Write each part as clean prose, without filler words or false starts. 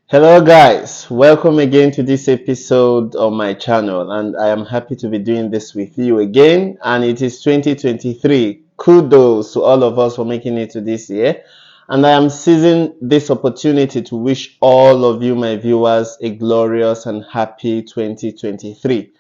Hello guys, welcome again to this episode of my channel, and I am happy to be doing this with you again, and it is 2023. Kudos to all of us for making it to this year, and I am seizing this opportunity to wish all of you, my viewers, a glorious and happy 2023.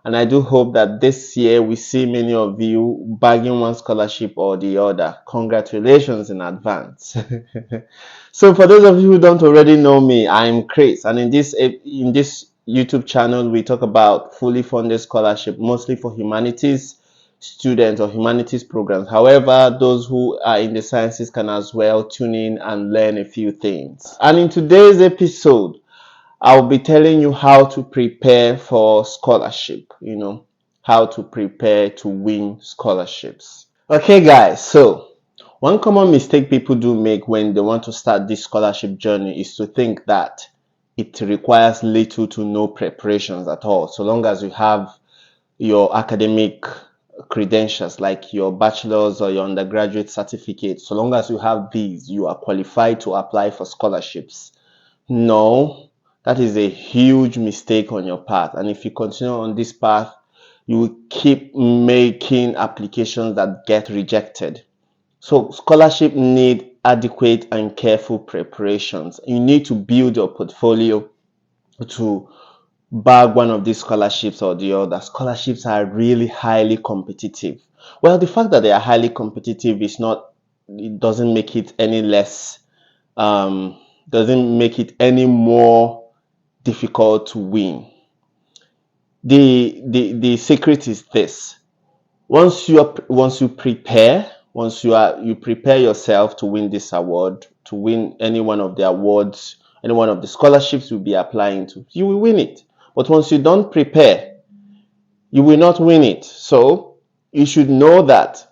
And I do hope that this year we see many of you bagging one scholarship or the other. Congratulations in advance. So for those of you who don't already know me, I'm Chris, and in this YouTube channel we talk about fully funded scholarship, mostly for humanities students or humanities programs. However, those who are in the sciences can as well tune in and learn a few things. And in today's episode, I'll be telling you how to prepare for scholarship, how to prepare to win scholarships. Okay, guys, so one common mistake people do make when they want to start this scholarship journey is to think that it requires little to no preparations at all, so long as you have your academic credentials like your bachelor's or your undergraduate certificate. So long as you have these, you are qualified to apply for scholarships. No, that is a huge mistake on your part. And if you continue on this path, you will keep making applications that get rejected. So scholarship need adequate and careful preparations. You need to build your portfolio to bag one of these scholarships or the other. Scholarships are really highly competitive. Well, the fact that they are highly competitive it doesn't make it any less doesn't make it any more difficult to win. The secret is this: once you prepare yourself to win this award, to win any one of the awards, any one of the scholarships you'll be applying to, you will win it. But once you don't prepare, you will not win it. So you should know that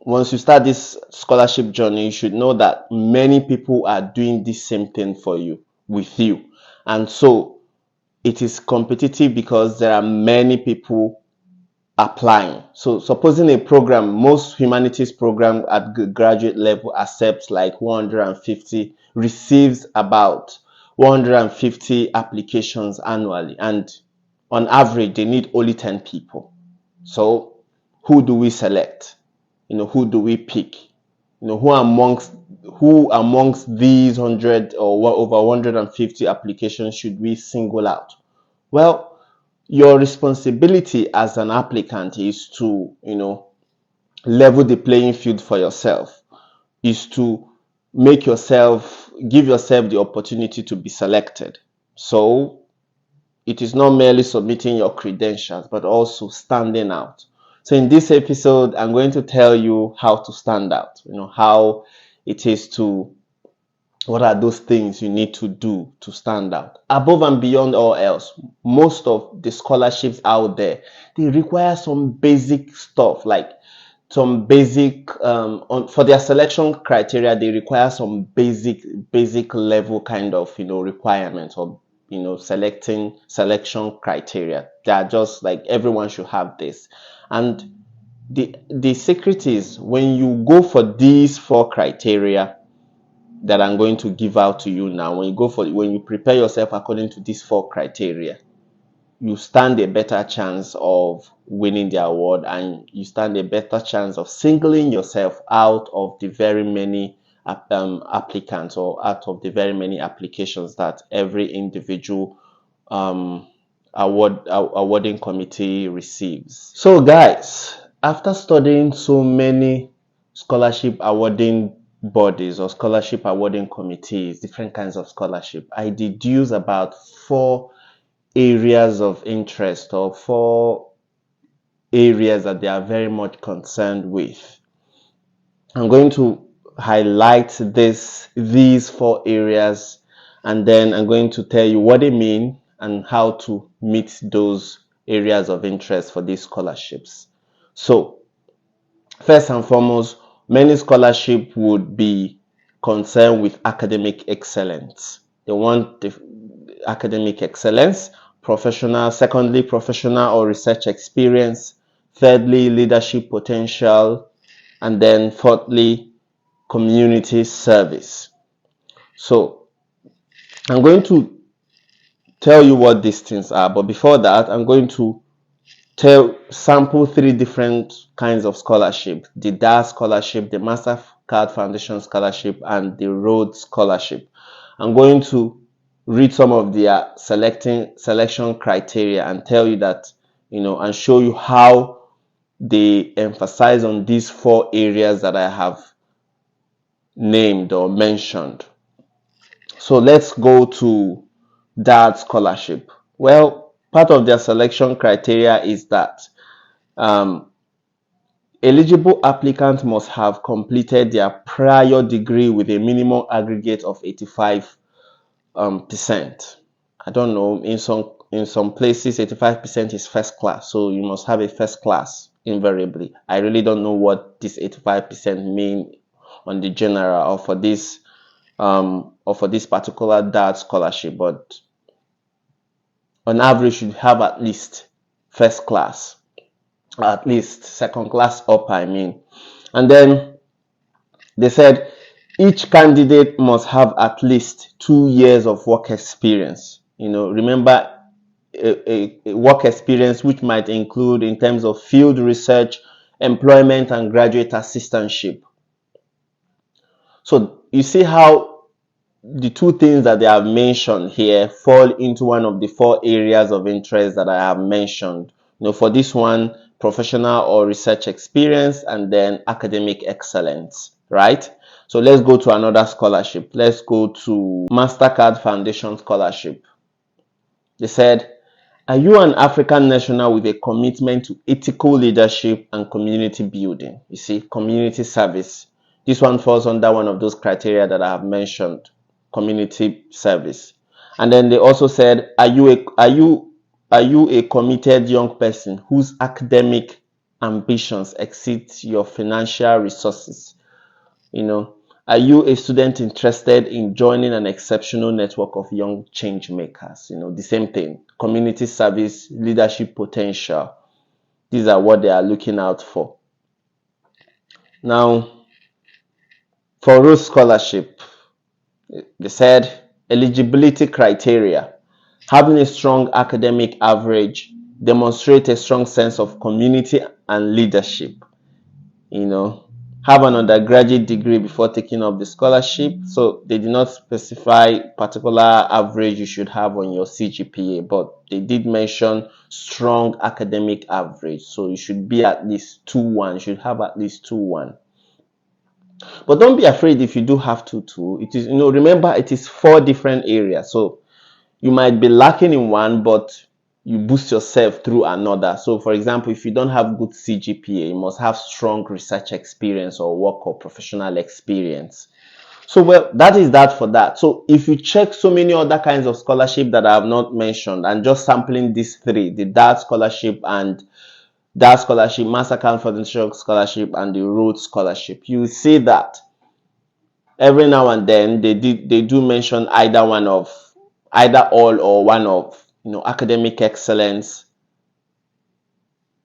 once you start this scholarship journey, you should know that many people are doing the same thing with you. And so it is competitive because there are many people applying. So supposing most humanities program at graduate level accepts like 150, receives about 150 applications annually, and on average they need only 10 people. So who do we select? Who do we pick? Who amongst these 100 or over 150 applications should we single out? Well, your responsibility as an applicant is to, level the playing field for yourself, is to give yourself the opportunity to be selected. So it is not merely submitting your credentials, but also standing out. So in this episode, I'm going to tell you how to stand out, how it is to, what are those things you need to do to stand out? Above and beyond all else, most of the scholarships out there, they require some basic stuff, like some basic, for their selection criteria, they require some basic level kind of, requirements, or, selection criteria. They are just like everyone should have this. And the secret is, when you go for these 4 criteria that I'm going to give out to you now, when you prepare yourself according to these 4 criteria, you stand a better chance of winning the award, and you stand a better chance of singling yourself out of the very many applicants, or out of the very many applications that every individual awarding committee receives. So guys, after studying so many scholarship awarding bodies or scholarship awarding committees, different kinds of scholarship, I deduce about 4 areas of interest, or 4 areas that they are very much concerned with. I'm going to highlight these 4 areas, and then I'm going to tell you what they mean and how to meet those areas of interest for these scholarships. So first and foremost, many scholarships would be concerned with academic excellence. They want the academic excellence. Secondly, professional or research experience. Thirdly, leadership potential. And then fourthly, community service. So I'm going to tell you what these things are, but before that, I'm going to sample 3 different kinds of scholarship: the Daad scholarship, the Mastercard Foundation scholarship, and the Rhodes scholarship. I'm going to read some of their selection criteria and tell you that, and show you how they emphasize on these 4 areas that I have named or mentioned. So let's go to Daad scholarship. Well, part of their selection criteria is that eligible applicants must have completed their prior degree with a minimum aggregate of 85%. I don't know, in some places 85% is first class, so you must have a first class invariably. I really don't know what this 85% mean on the general or for this particular Daad scholarship, but on average you have at least first class, at least second class up, I mean. And then they said each candidate must have at least 2 years of work experience. Remember, a work experience which might include in terms of field research, employment, and graduate assistantship. So you see how the 2 things that they have mentioned here fall into one of the 4 areas of interest that I have mentioned. For this one, professional or research experience, and then academic excellence, right? So let's go to another scholarship. Let's go to Mastercard Foundation scholarship. They said, are you an African national with a commitment to ethical leadership and community building? You see, community service. This one falls under one of those criteria that I have mentioned, community service. And then they also said, are you a committed young person whose academic ambitions exceed your financial resources? Are you a student interested in joining an exceptional network of young change makers? The same thing, community service, leadership potential. These are what they are looking out for. Now, for Rhodes scholarship, they said eligibility criteria: having a strong academic average, demonstrate a strong sense of community and leadership, have an undergraduate degree before taking up the scholarship. So they did not specify particular average you should have on your CGPA, but they did mention strong academic average. So you should be at least 2.1. You should have at least 2.1. But don't be afraid if you do have 2.2. It is, remember, it is 4 different areas. So you might be lacking in one, but you boost yourself through another. So for example, if you don't have good CGPA, you must have strong research experience or work or professional experience. So well, that is that for that. So if you check so many other kinds of scholarship that I have not mentioned, and just sampling these 3, the Daad scholarship, Mastercard Foundation scholarship, and the Rhodes scholarship, you will see that every now and then they do mention either all or one of, academic excellence,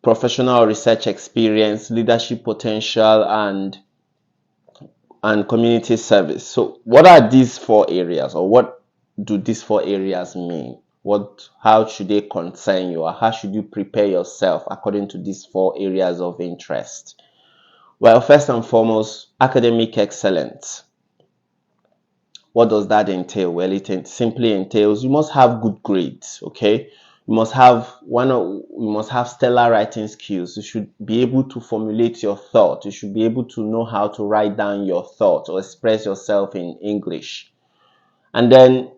professional research experience, leadership potential, and community service. So what are these 4 areas, or what do these 4 areas mean? How should they concern you, or how should you prepare yourself according to these 4 areas of interest? Well, first and foremost, academic excellence. What does that entail? Well, it simply entails you must have good grades, okay? You must have stellar writing skills. You should be able to formulate your thought. You should be able to know how to write down your thoughts or express yourself in English. And then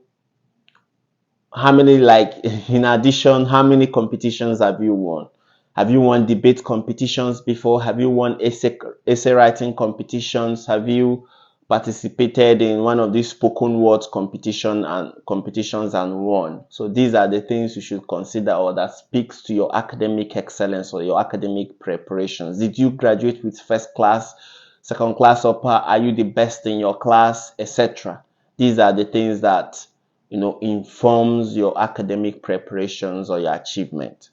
in addition, how many competitions have you won? Have you won debate competitions before? Have you won essay writing competitions? Have you participated in one of these spoken words competitions and won? So these are the things you should consider, or that speaks to your academic excellence or your academic preparations. Did you graduate with first class, second class upper? Are you the best in your class, etc.? These are the things that informs your academic preparations or your achievement.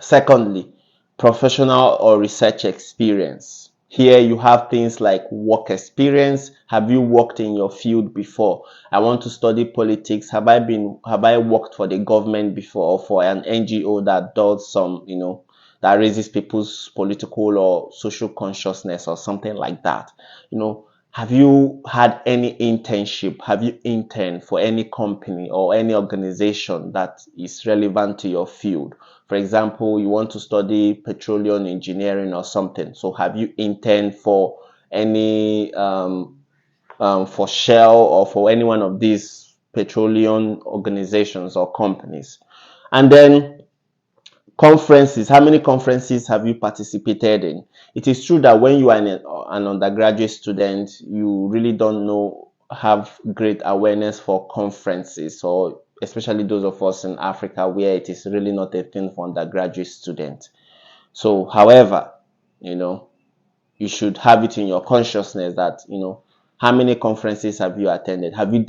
Secondly, professional or research experience. Here you have things like work experience. Have you worked in your field before? I want to study politics. Have I worked for the government before, or for an NGO that does some, that raises people's political or social consciousness or something like that? Have you had any internship? Have you interned for any company or any organization that is relevant to your field? For example, you want to study petroleum engineering or something. So have you interned for any for Shell or for any one of these petroleum organizations or companies? And then conferences. How many conferences have you participated in? It is true that when you are an undergraduate student, you really don't have great awareness for conferences, or especially those of us in Africa where it is really not a thing for undergraduate students. So, however, you know, you should have it in your consciousness that, how many conferences have you attended? Have you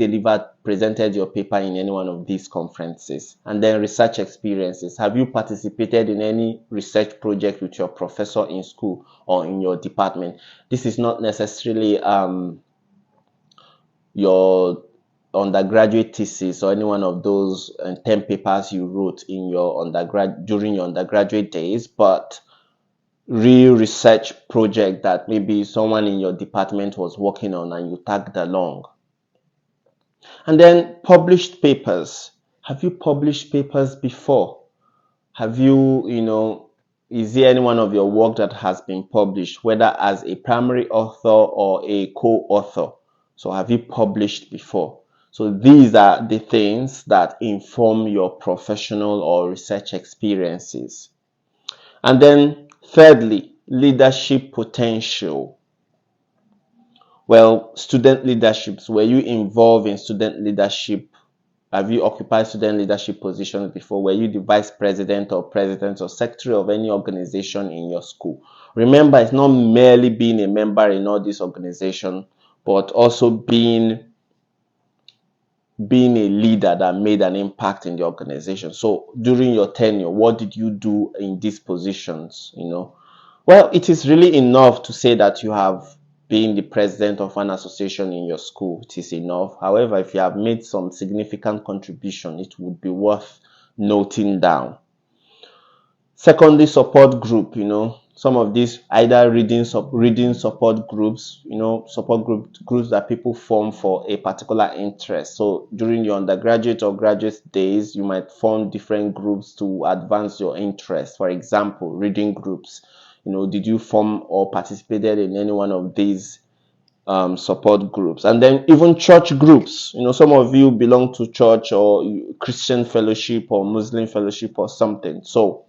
presented your paper in any one of these conferences? And then research experiences. Have you participated in any research project with your professor in school or in your department? This is not necessarily your undergraduate thesis or any one of those 10 papers you wrote in your during your undergraduate days, but real research project that maybe someone in your department was working on and you tagged along. And then published papers. Have you published papers before? Have you, is there any one of your work that has been published, whether as a primary author or a co-author? So have you published before? So these are the things that inform your professional or research experiences. And then thirdly, leadership potential. Well, student leaderships. Were you involved in student leadership? Have you occupied student leadership positions before? Were you the vice president or president or secretary of any organization in your school? Remember, it's not merely being a member in all these organizations, but also being a leader that made an impact in the organization. So during your tenure, what did you do in these positions? Well, it is really enough to say that you have been the president of an association in your school. It is enough. However, if you have made some significant contribution, it would be worth noting down. Secondly, support group. Some of these either reading support groups, groups that people form for a particular interest. So during your undergraduate or graduate days, you might form different groups to advance your interest. For example, reading groups. Did you form or participated in any one of these support groups? And then even church groups. Some of you belong to church or Christian fellowship or Muslim fellowship or something. So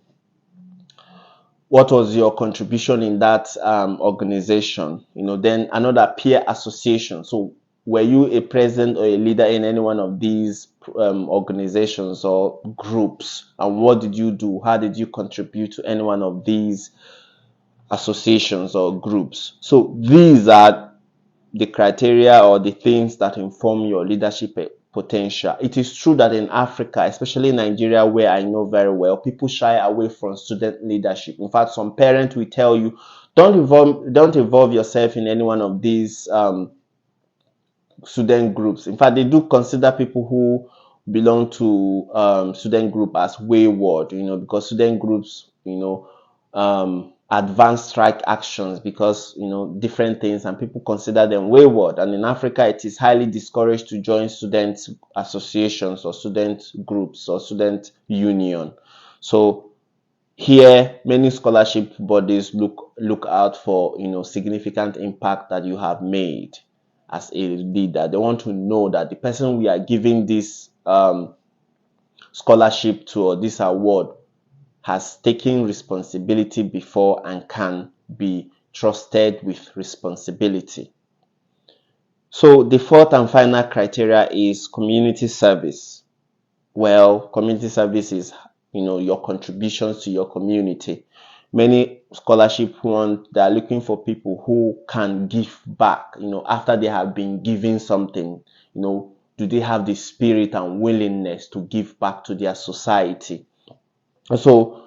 what was your contribution in that organization? Then another, peer association. So were you a president or a leader in any one of these organizations or groups? And what did you do? How did you contribute to any one of these associations or groups? So these are the criteria or the things that inform your leadership potential. It is true that in Africa, especially in Nigeria, where I know very well, people shy away from student leadership. In fact, some parents will tell you, don't involve yourself in any one of these student groups. In fact, they do consider people who belong to student group as wayward, because student groups, advanced strike actions, because different things, and people consider them wayward. And in Africa, it is highly discouraged to join student associations or student groups or student union. So here, many scholarship bodies look out for significant impact that you have made as a leader. They want to know that the person we are giving this scholarship to, or this award, has taken responsibility before and can be trusted with responsibility. So the fourth and final criteria is community service. Well, community service is, your contributions to your community. Many scholarship they are looking for people who can give back, after they have been given something, do they have the spirit and willingness to give back to their society? So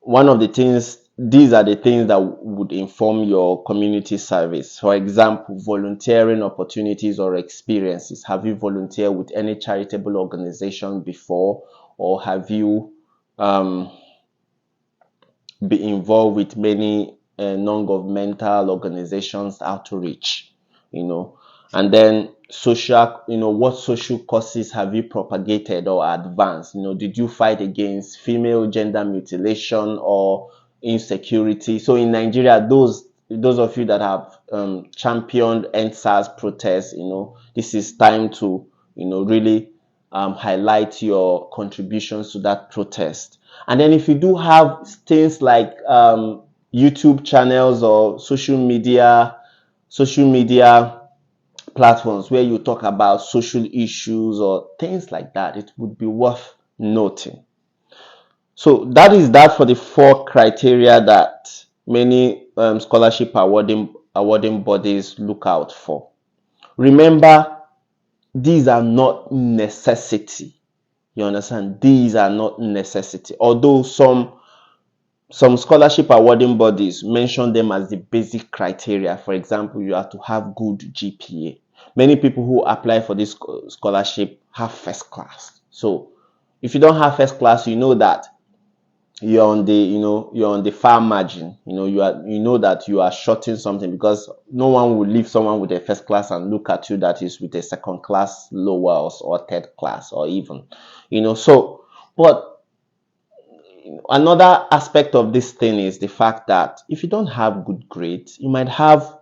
one of the things these are the things that would inform your community service. For example, volunteering opportunities or experiences. Have you volunteered with any charitable organization before, or have you um, been involved with many non-governmental organizations outreach? And then social, what social causes have you propagated or advanced? Did you fight against female gender mutilation or insecurity? So in Nigeria, those of you that have championed EndSARS protests, this is time to really highlight your contributions to that protest. And then if you do have things like YouTube channels or social media platforms where you talk about social issues or things like that, it would be worth noting. So that is that for the 4 criteria that many scholarship awarding bodies look out for. Remember, these are not necessity. You understand? These are not necessity. Although some scholarship awarding bodies mention them as the basic criteria. For example, you have to have good GPA. Many people who apply for this scholarship have first class. So if you don't have first class, you know that you're on the far margin. You know that you are shorting something, because no one will leave someone with a first class and look at you that is with a second class lower or third class or even, so. But another aspect of this thing is the fact that if you don't have good grades, you might have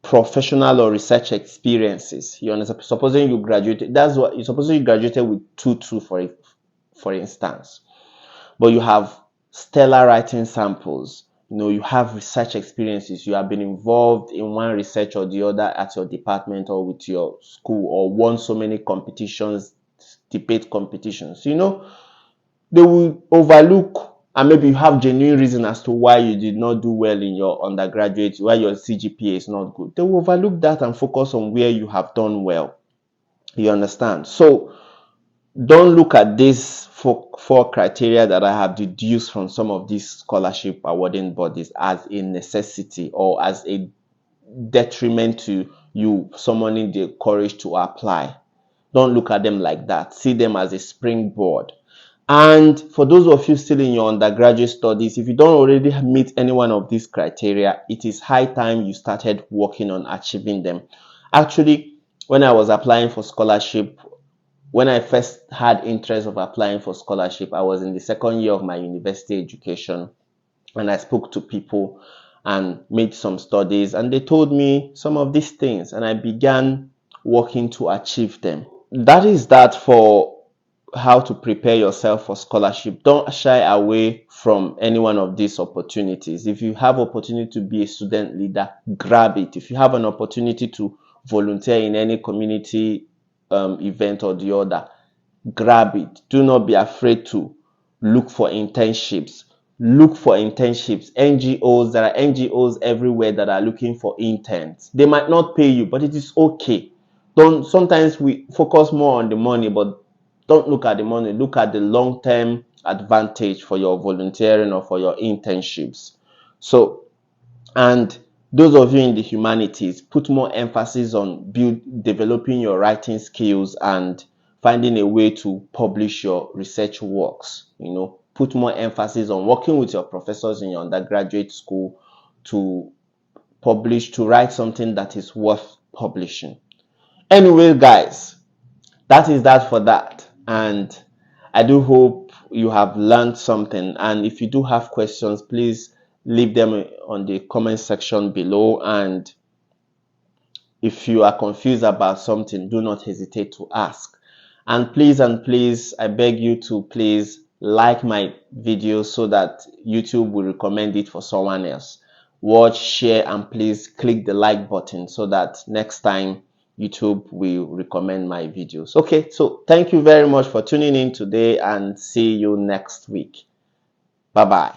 professional or research experiences. You understand? Supposing you graduated, supposing you graduated with 2.2 for instance, but you have stellar writing samples. You have research experiences. You have been involved in one research or the other at your department or with your school, or won so many competitions, debate competitions. They will overlook, and maybe you have genuine reason as to why you did not do well in your undergraduate, why your CGPA is not good. They will overlook that and focus on where you have done well. You understand? So don't look at these 4 criteria that I have deduced from some of these scholarship awarding bodies as a necessity or as a detriment to you summoning the courage to apply. Don't look at them like that. See them as a springboard. And for those of you still in your undergraduate studies, if you don't already meet any one of these criteria, it is high time you started working on achieving them. Actually, when I was applying for scholarship, when I first had interest of applying for scholarship, I was in the second year of my university education, and I spoke to people and made some studies, and they told me some of these things, and I began working to achieve them. That is that for how to prepare yourself for scholarship. Don't shy away from any one of these opportunities. If you have opportunity to be a student leader, grab it. If you have an opportunity to volunteer in any community event or the other, grab it. Do not be afraid to look for internships. Look for internships. NGOs, there are NGOs everywhere that are looking for interns. They might not pay you, but it is okay. Sometimes we focus more on the money, but don't look at the money. Look at the long-term advantage for your volunteering or for your internships. So, and those of you in the humanities, put more emphasis on developing your writing skills and finding a way to publish your research works. Put more emphasis on working with your professors in your undergraduate school to write something that is worth publishing. Anyway, guys, that is that for that. And I do hope you have learned something. And if you do have questions, please leave them on the comment section below. And if you are confused about something, do not hesitate to ask. And please, I beg you to please like my video so that YouTube will recommend it for someone else. Watch, share, and please click the like button so that next time YouTube will recommend my videos. Okay, so thank you very much for tuning in today, and see you next week. Bye bye.